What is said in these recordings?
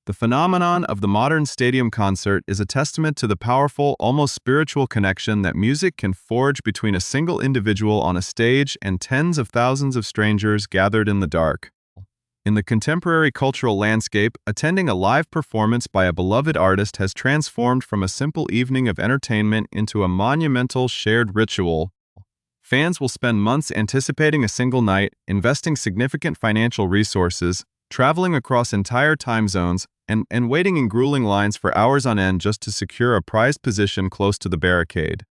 The phenomenon of the modern stadium concert is a testament to the powerful, almost spiritual connection that music can forge between a single individual on a stage and tens of thousands of strangers gathered in the dark. In the contemporary cultural landscape, attending a live performance by a beloved artist has transformed from a simple evening of entertainment into a monumental shared ritual. Fans will spend months anticipating a single night, investing significant financial resources, traveling across entire time zones, and waiting in grueling lines for hours on end just to secure a prized position close to the barricade.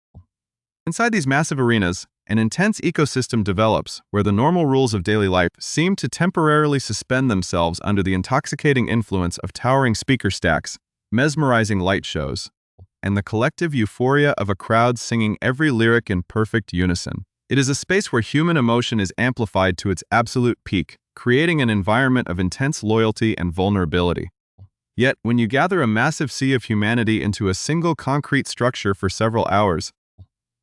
Inside these massive arenas, an intense ecosystem develops where the normal rules of daily life seem to temporarily suspend themselves under the intoxicating influence of towering speaker stacks, mesmerizing light shows, and the collective euphoria of a crowd singing every lyric in perfect unison. It is a space where human emotion is amplified to its absolute peak, creating an environment of intense loyalty and vulnerability. Yet, when you gather a massive sea of humanity into a single concrete structure for several hours,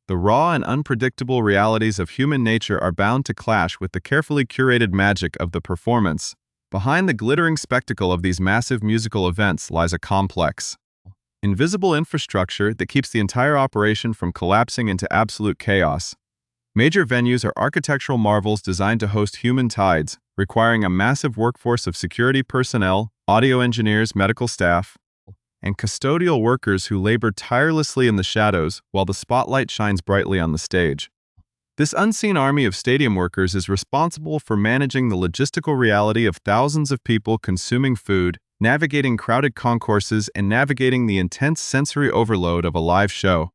the raw and unpredictable realities of human nature are bound to clash with the carefully curated magic of the performance. Behind the glittering spectacle of these massive musical events lies a complex, invisible infrastructure that keeps the entire operation from collapsing into absolute chaos. Major venues are architectural marvels designed to host human tides, requiring a massive workforce of security personnel, audio engineers, medical staff, and custodial workers who labor tirelessly in the shadows while the spotlight shines brightly on the stage. This unseen army of stadium workers is responsible for managing the logistical reality of thousands of people consuming food, navigating crowded concourses, and navigating the intense sensory overload of a live show.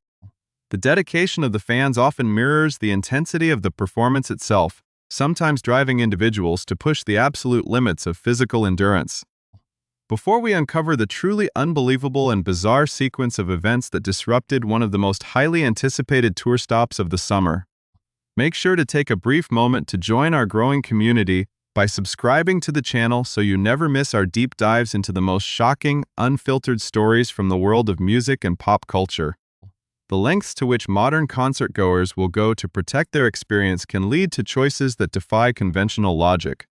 The dedication of the fans often mirrors the intensity of the performance itself, sometimes driving individuals to push the absolute limits of physical endurance. Before we uncover the truly unbelievable and bizarre sequence of events that disrupted one of the most highly anticipated tour stops of the summer, make sure to take a brief moment to join our growing community by subscribing to the channel so you never miss our deep dives into the most shocking, unfiltered stories from the world of music and pop culture. The lengths to which modern concert-goers will go to protect their experience can lead to choices that defy conventional logic,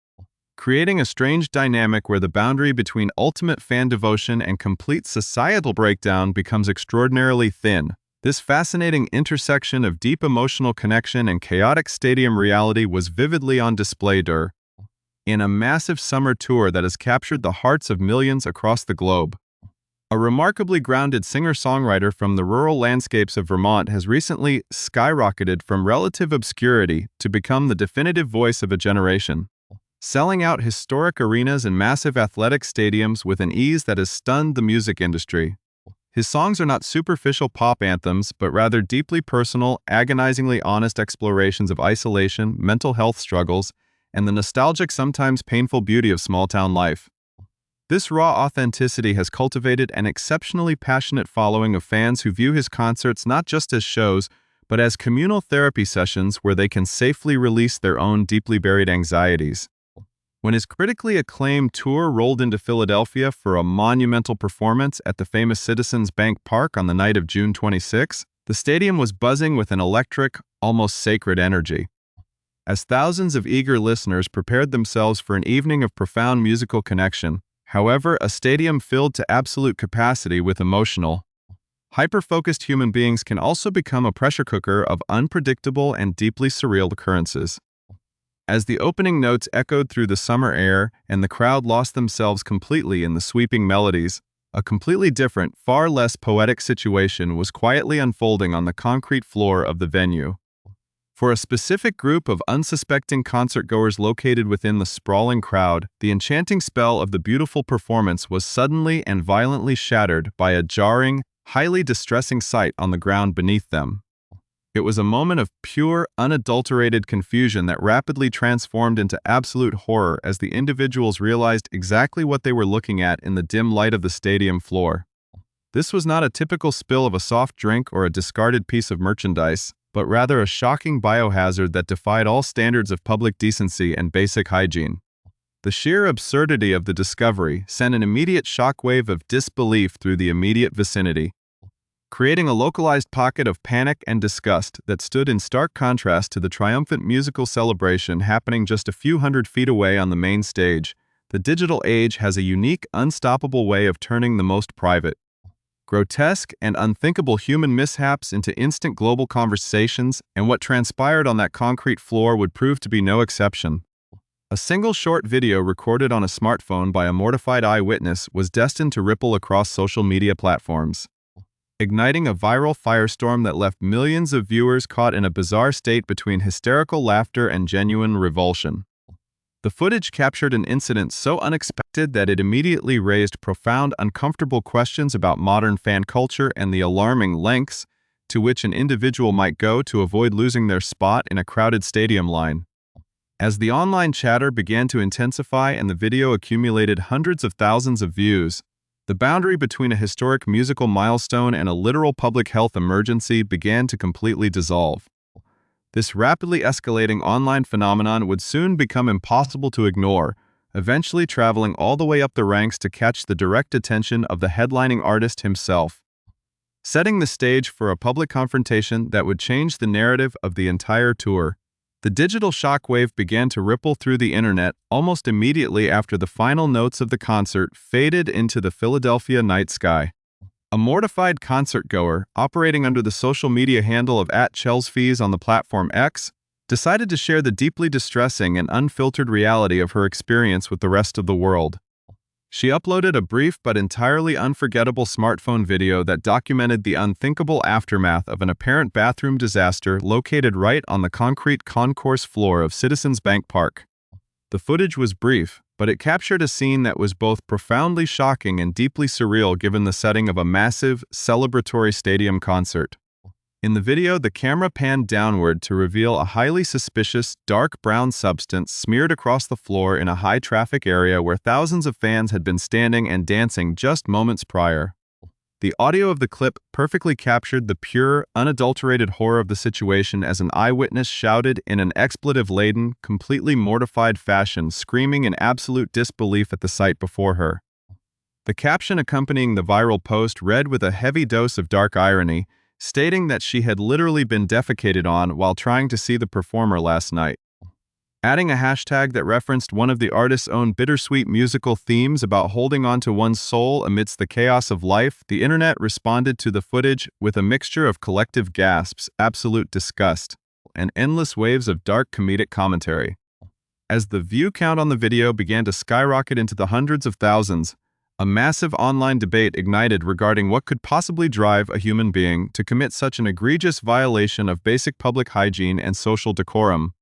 creating a strange dynamic where the boundary between ultimate fan devotion and complete societal breakdown becomes extraordinarily thin. This fascinating intersection of deep emotional connection and chaotic stadium reality was vividly on display in a massive summer tour that has captured the hearts of millions across the globe. A remarkably grounded singer-songwriter from the rural landscapes of Vermont has recently skyrocketed from relative obscurity to become the definitive voice of a generation, selling out historic arenas and massive athletic stadiums with an ease that has stunned the music industry. His songs are not superficial pop anthems, but rather deeply personal, agonizingly honest explorations of isolation, mental health struggles, and the nostalgic, sometimes painful beauty of small-town life. This raw authenticity has cultivated an exceptionally passionate following of fans who view his concerts not just as shows, but as communal therapy sessions where they can safely release their own deeply buried anxieties. When his critically acclaimed tour rolled into Philadelphia for a monumental performance at the famous Citizens Bank Park on the night of June 26, the stadium was buzzing with an electric, almost sacred energy. As thousands of eager listeners prepared themselves for an evening of profound musical connection, however, a stadium filled to absolute capacity with emotional, hyper-focused human beings can also become a pressure cooker of unpredictable and deeply surreal occurrences. As the opening notes echoed through the summer air and the crowd lost themselves completely in the sweeping melodies, a completely different, far less poetic situation was quietly unfolding on the concrete floor of the venue. For a specific group of unsuspecting concertgoers located within the sprawling crowd, the enchanting spell of the beautiful performance was suddenly and violently shattered by a jarring, highly distressing sight on the ground beneath them. It was a moment of pure, unadulterated confusion that rapidly transformed into absolute horror as the individuals realized exactly what they were looking at in the dim light of the stadium floor. This was not a typical spill of a soft drink or a discarded piece of merchandise, but rather a shocking biohazard that defied all standards of public decency and basic hygiene. The sheer absurdity of the discovery sent an immediate shockwave of disbelief through the immediate vicinity, creating a localized pocket of panic and disgust that stood in stark contrast to the triumphant musical celebration happening just a few hundred feet away on the main stage. The digital age has a unique, unstoppable way of turning the most private, grotesque, and unthinkable human mishaps into instant global conversations, and what transpired on that concrete floor would prove to be no exception. A single short video recorded on a smartphone by a mortified eyewitness was destined to ripple across social media platforms, igniting a viral firestorm that left millions of viewers caught in a bizarre state between hysterical laughter and genuine revulsion. The footage captured an incident so unexpected that it immediately raised profound, uncomfortable questions about modern fan culture and the alarming lengths to which an individual might go to avoid losing their spot in a crowded stadium line. As the online chatter began to intensify and the video accumulated hundreds of thousands of views, the boundary between a historic musical milestone and a literal public health emergency began to completely dissolve. This rapidly escalating online phenomenon would soon become impossible to ignore, eventually traveling all the way up the ranks to catch the direct attention of the headlining artist himself, setting the stage for a public confrontation that would change the narrative of the entire tour. The digital shockwave began to ripple through the internet almost immediately after the final notes of the concert faded into the Philadelphia night sky. A mortified concertgoer, operating under the social media handle of @ChelsFees on the platform X, decided to share the deeply distressing and unfiltered reality of her experience with the rest of the world. She uploaded a brief but entirely unforgettable smartphone video that documented the unthinkable aftermath of an apparent bathroom disaster located right on the concrete concourse floor of Citizens Bank Park. The footage was brief, but it captured a scene that was both profoundly shocking and deeply surreal given the setting of a massive, celebratory stadium concert. In the video, the camera panned downward to reveal a highly suspicious, dark brown substance smeared across the floor in a high-traffic area where thousands of fans had been standing and dancing just moments prior. The audio of the clip perfectly captured the pure, unadulterated horror of the situation as an eyewitness shouted in an expletive-laden, completely mortified fashion, screaming in absolute disbelief at the sight before her. The caption accompanying the viral post read with a heavy dose of dark irony, stating that she had literally been defecated on while trying to see the performer last night. Adding a hashtag that referenced one of the artist's own bittersweet musical themes about holding on to one's soul amidst the chaos of life, the internet responded to the footage with a mixture of collective gasps, absolute disgust, and endless waves of dark comedic commentary. As the view count on the video began to skyrocket into the hundreds of thousands, a massive online debate ignited regarding what could possibly drive a human being to commit such an egregious violation of basic public hygiene and social decorum.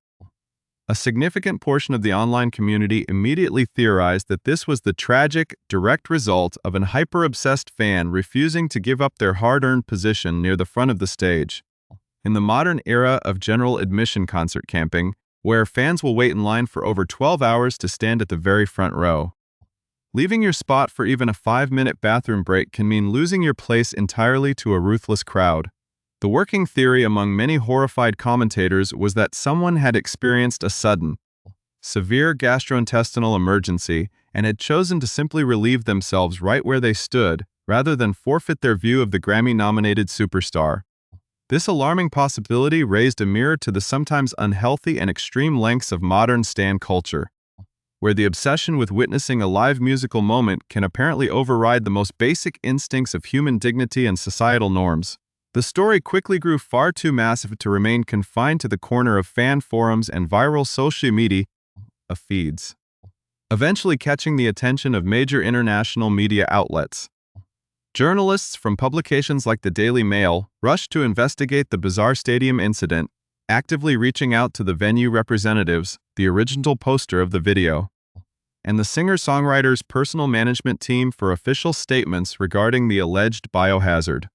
A significant portion of the online community immediately theorized that this was the tragic, direct result of an hyper-obsessed fan refusing to give up their hard-earned position near the front of the stage. In the modern era of general admission concert camping, where fans will wait in line for over 12 hours to stand at the very front row, leaving your spot for even a 5-minute bathroom break can mean losing your place entirely to a ruthless crowd. The working theory among many horrified commentators was that someone had experienced a sudden, severe gastrointestinal emergency and had chosen to simply relieve themselves right where they stood, rather than forfeit their view of the Grammy-nominated superstar. This alarming possibility raised a mirror to the sometimes unhealthy and extreme lengths of modern stan culture, where the obsession with witnessing a live musical moment can apparently override the most basic instincts of human dignity and societal norms. The story quickly grew far too massive to remain confined to the corner of fan forums and viral social media feeds, eventually catching the attention of major international media outlets. Journalists from publications like the Daily Mail rushed to investigate the bizarre stadium incident, actively reaching out to the venue representatives, the original poster of the video, and the singer-songwriter's personal management team for official statements regarding the alleged biohazard.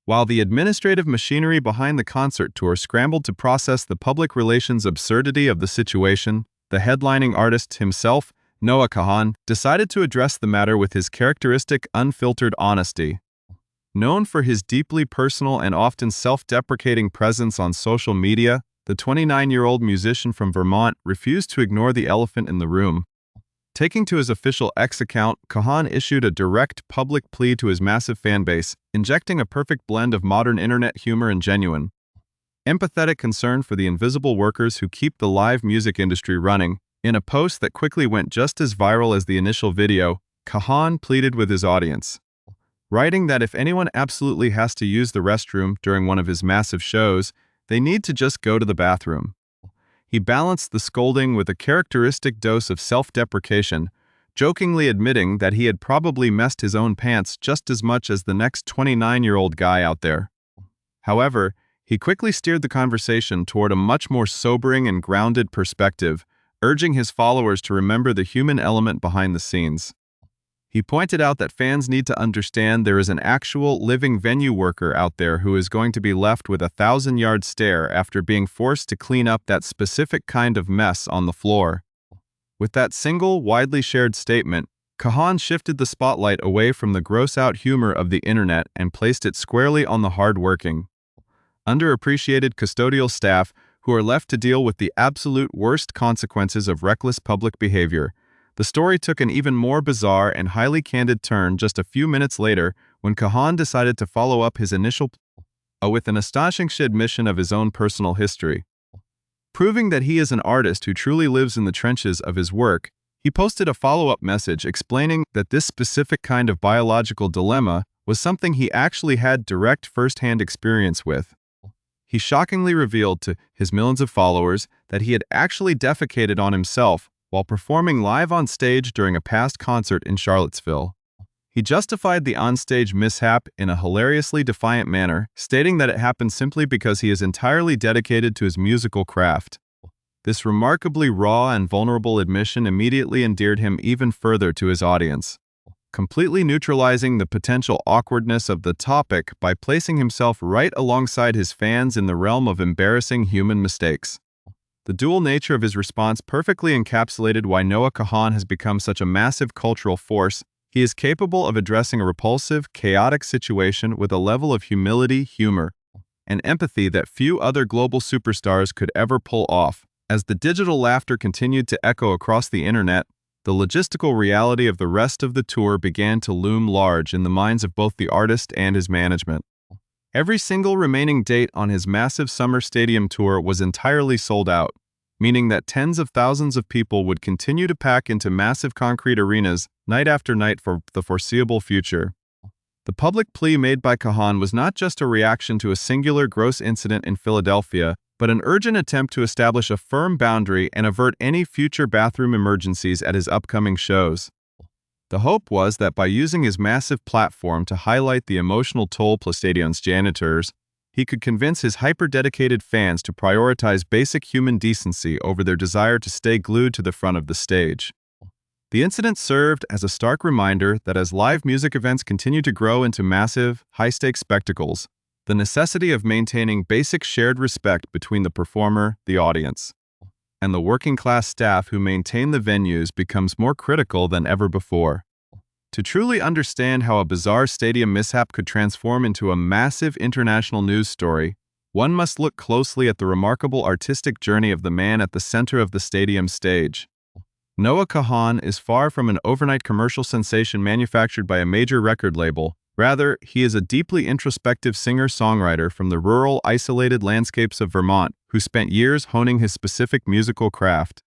While the administrative machinery behind the concert tour scrambled to process the public relations absurdity of the situation, the headlining artist himself, Kahan, decided to address the matter with his characteristic unfiltered honesty. Known for his deeply personal and often self-deprecating presence on social media, the 29-year-old musician from Vermont refused to ignore the elephant in the room. Taking to his official X account, Kahan issued a direct public plea to his massive fanbase, injecting a perfect blend of modern internet humor and genuine, empathetic concern for the invisible workers who keep the live music industry running. In a post that quickly went just as viral as the initial video, Kahan pleaded with his audience, writing that if anyone absolutely has to use the restroom during one of his massive shows, they need to just go to the bathroom. He balanced the scolding with a characteristic dose of self-deprecation, jokingly admitting that he had probably messed his own pants just as much as the next 29-year-old guy out there. However, he quickly steered the conversation toward a much more sobering and grounded perspective, urging his followers to remember the human element behind the scenes. He pointed out that fans need to understand there is an actual living venue worker out there who is going to be left with a 1,000-yard stare after being forced to clean up that specific kind of mess on the floor. With that single, widely shared statement, Kahan shifted the spotlight away from the gross-out humor of the internet and placed it squarely on the hard-working, underappreciated custodial staff who are left to deal with the absolute worst consequences of reckless public behavior. The story took an even more bizarre and highly candid turn just a few minutes later when Kahan decided to follow up his initial with an astonishing admission of his own personal history. Proving that he is an artist who truly lives in the trenches of his work, he posted a follow-up message explaining that this specific kind of biological dilemma was something he actually had direct first-hand experience with. He shockingly revealed to his millions of followers that he had actually defecated on himself while performing live on stage during a past concert in Charlottesville. He justified the onstage mishap in a hilariously defiant manner, stating that it happened simply because he is entirely dedicated to his musical craft. This remarkably raw and vulnerable admission immediately endeared him even further to his audience, completely neutralizing the potential awkwardness of the topic by placing himself right alongside his fans in the realm of embarrassing human mistakes. The dual nature of his response perfectly encapsulated why Noah Kahan has become such a massive cultural force. He is capable of addressing a repulsive, chaotic situation with a level of humility, humor, and empathy that few other global superstars could ever pull off. As the digital laughter continued to echo across the internet, the logistical reality of the rest of the tour began to loom large in the minds of both the artist and his management. Every single remaining date on his massive summer stadium tour was entirely sold out, meaning that tens of thousands of people would continue to pack into massive concrete arenas night after night for the foreseeable future. The public plea made by Kahan was not just a reaction to a singular gross incident in Philadelphia, but an urgent attempt to establish a firm boundary and avert any future bathroom emergencies at his upcoming shows. The hope was that by using his massive platform to highlight the emotional toll stadion's janitors, he could convince his hyper-dedicated fans to prioritize basic human decency over their desire to stay glued to the front of the stage. The incident served as a stark reminder that as live music events continue to grow into massive, high-stakes spectacles, the necessity of maintaining basic shared respect between the performer, the audience, and the working-class staff who maintain the venues becomes more critical than ever before. To truly understand how a bizarre stadium mishap could transform into a massive international news story, one must look closely at the remarkable artistic journey of the man at the center of the stadium stage. Noah Kahan is far from an overnight commercial sensation manufactured by a major record label. Rather, he is a deeply introspective singer-songwriter from the rural, isolated landscapes of Vermont who spent years honing his specific musical craft.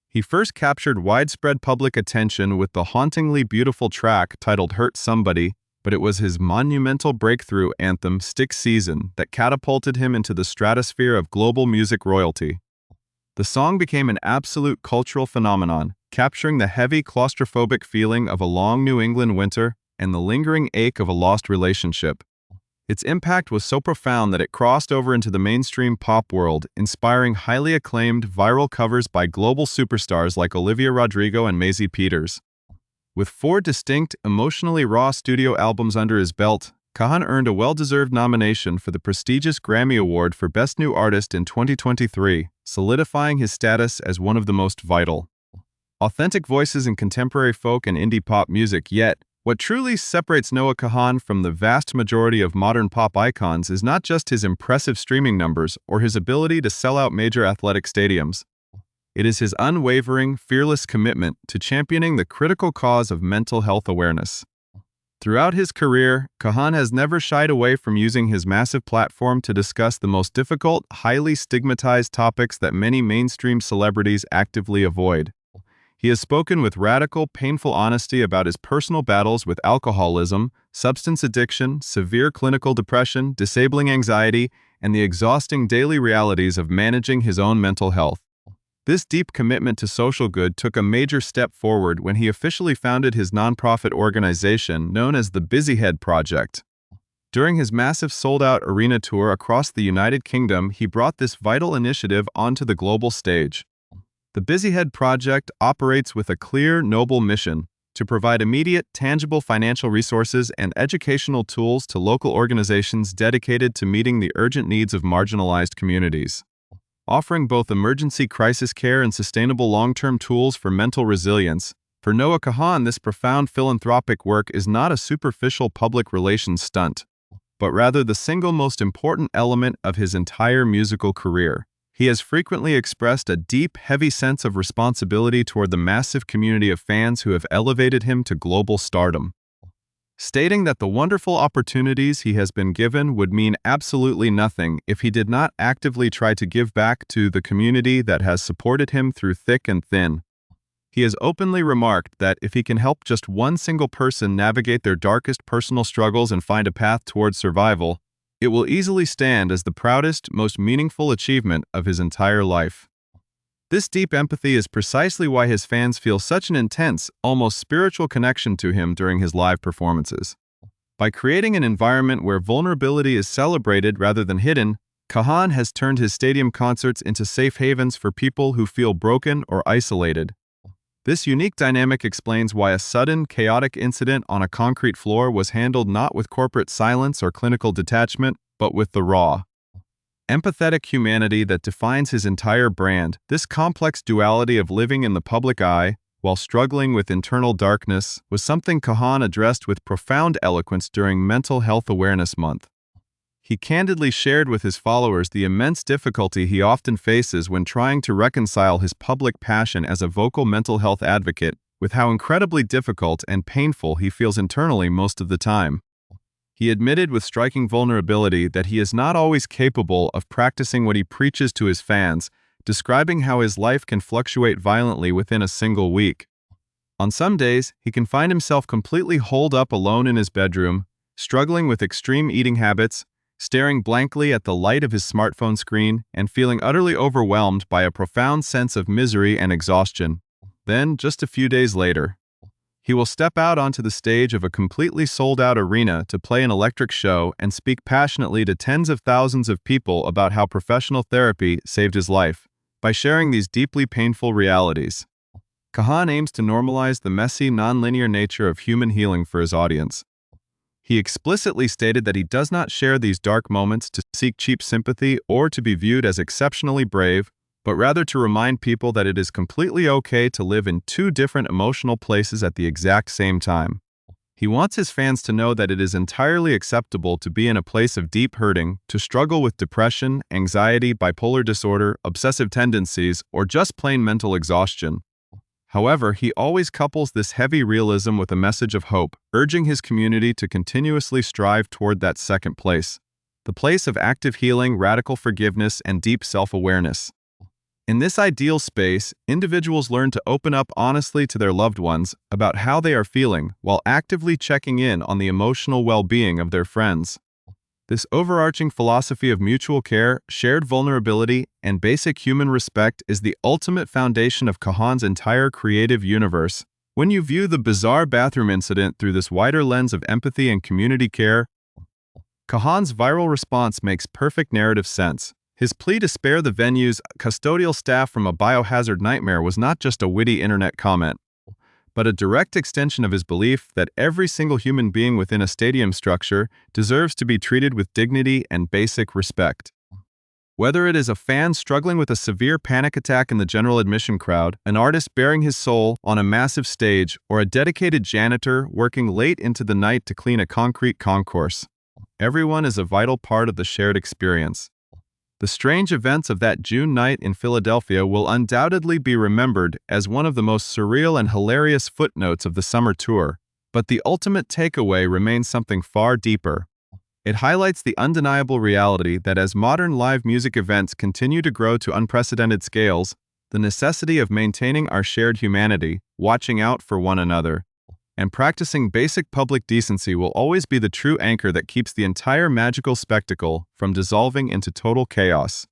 He first captured widespread public attention with the hauntingly beautiful track titled Hurt Somebody, but it was his monumental breakthrough anthem, Stick Season, that catapulted him into the stratosphere of global music royalty. The song became an absolute cultural phenomenon, capturing the heavy claustrophobic feeling of a long New England winter and the lingering ache of a lost relationship. Its impact was so profound that it crossed over into the mainstream pop world, inspiring highly acclaimed viral covers by global superstars like Olivia Rodrigo and Maisie Peters. With 4 distinct, emotionally raw studio albums under his belt, Kahan earned a well-deserved nomination for the prestigious Grammy Award for Best New Artist in 2023, solidifying his status as one of the most vital, authentic voices in contemporary folk and indie pop music. Yet, what truly separates Noah Kahan from the vast majority of modern pop icons is not just his impressive streaming numbers or his ability to sell out major athletic stadiums. It is his unwavering, fearless commitment to championing the critical cause of mental health awareness. Throughout his career, Kahan has never shied away from using his massive platform to discuss the most difficult, highly stigmatized topics that many mainstream celebrities actively avoid. He has spoken with radical, painful honesty about his personal battles with alcoholism, substance addiction, severe clinical depression, disabling anxiety, and the exhausting daily realities of managing his own mental health. This deep commitment to social good took a major step forward when he officially founded his nonprofit organization known as the Busyhead Project. During his massive sold-out arena tour across the United Kingdom, he brought this vital initiative onto the global stage. The Busyhead Project operates with a clear, noble mission to provide immediate, tangible financial resources and educational tools to local organizations dedicated to meeting the urgent needs of marginalized communities. Offering both emergency crisis care and sustainable long-term tools for mental resilience, for Noah Kahan, this profound philanthropic work is not a superficial public relations stunt, but rather the single most important element of his entire musical career. He has frequently expressed a deep, heavy sense of responsibility toward the massive community of fans who have elevated him to global stardom, stating that the wonderful opportunities he has been given would mean absolutely nothing if he did not actively try to give back to the community that has supported him through thick and thin. He has openly remarked that if he can help just one single person navigate their darkest personal struggles and find a path towards survival, it will easily stand as the proudest, most meaningful achievement of his entire life. This deep empathy is precisely why his fans feel such an intense, almost spiritual connection to him during his live performances. By creating an environment where vulnerability is celebrated rather than hidden, Kahan has turned his stadium concerts into safe havens for people who feel broken or isolated. This unique dynamic explains why a sudden, chaotic incident on a concrete floor was handled not with corporate silence or clinical detachment, but with the raw, empathetic humanity that defines his entire brand. This complex duality of living in the public eye while struggling with internal darkness was something Kahan addressed with profound eloquence during Mental Health Awareness Month. He candidly shared with his followers the immense difficulty he often faces when trying to reconcile his public passion as a vocal mental health advocate with how incredibly difficult and painful he feels internally most of the time. He admitted with striking vulnerability that he is not always capable of practicing what he preaches to his fans, describing how his life can fluctuate violently within a single week. On some days, he can find himself completely holed up alone in his bedroom, struggling with extreme eating habits, staring blankly at the light of his smartphone screen, and feeling utterly overwhelmed by a profound sense of misery and exhaustion. Then, just a few days later, he will step out onto the stage of a completely sold-out arena to play an electric show and speak passionately to tens of thousands of people about how professional therapy saved his life. By sharing these deeply painful realities, Kahan aims to normalize the messy, non-linear nature of human healing for his audience. He explicitly stated that he does not share these dark moments to seek cheap sympathy or to be viewed as exceptionally brave, but rather to remind people that it is completely okay to live in two different emotional places at the exact same time. He wants his fans to know that it is entirely acceptable to be in a place of deep hurting, to struggle with depression, anxiety, bipolar disorder, obsessive tendencies, or just plain mental exhaustion. However, he always couples this heavy realism with a message of hope, urging his community to continuously strive toward that second place, the place of active healing, radical forgiveness, and deep self-awareness. In this ideal space, individuals learn to open up honestly to their loved ones about how they are feeling while actively checking in on the emotional well-being of their friends. This overarching philosophy of mutual care, shared vulnerability, and basic human respect is the ultimate foundation of Kahan's entire creative universe. When you view the bizarre bathroom incident through this wider lens of empathy and community care, Kahan's viral response makes perfect narrative sense. His plea to spare the venue's custodial staff from a biohazard nightmare was not just a witty internet comment, but a direct extension of his belief that every single human being within a stadium structure deserves to be treated with dignity and basic respect. Whether it is a fan struggling with a severe panic attack in the general admission crowd, an artist bearing his soul on a massive stage, or a dedicated janitor working late into the night to clean a concrete concourse, everyone is a vital part of the shared experience. The strange events of that June night in Philadelphia will undoubtedly be remembered as one of the most surreal and hilarious footnotes of the summer tour, but the ultimate takeaway remains something far deeper. It highlights the undeniable reality that as modern live music events continue to grow to unprecedented scales, The necessity of maintaining our shared humanity, watching out for one another, and practicing basic public decency will always be the true anchor that keeps the entire magical spectacle from dissolving into total chaos.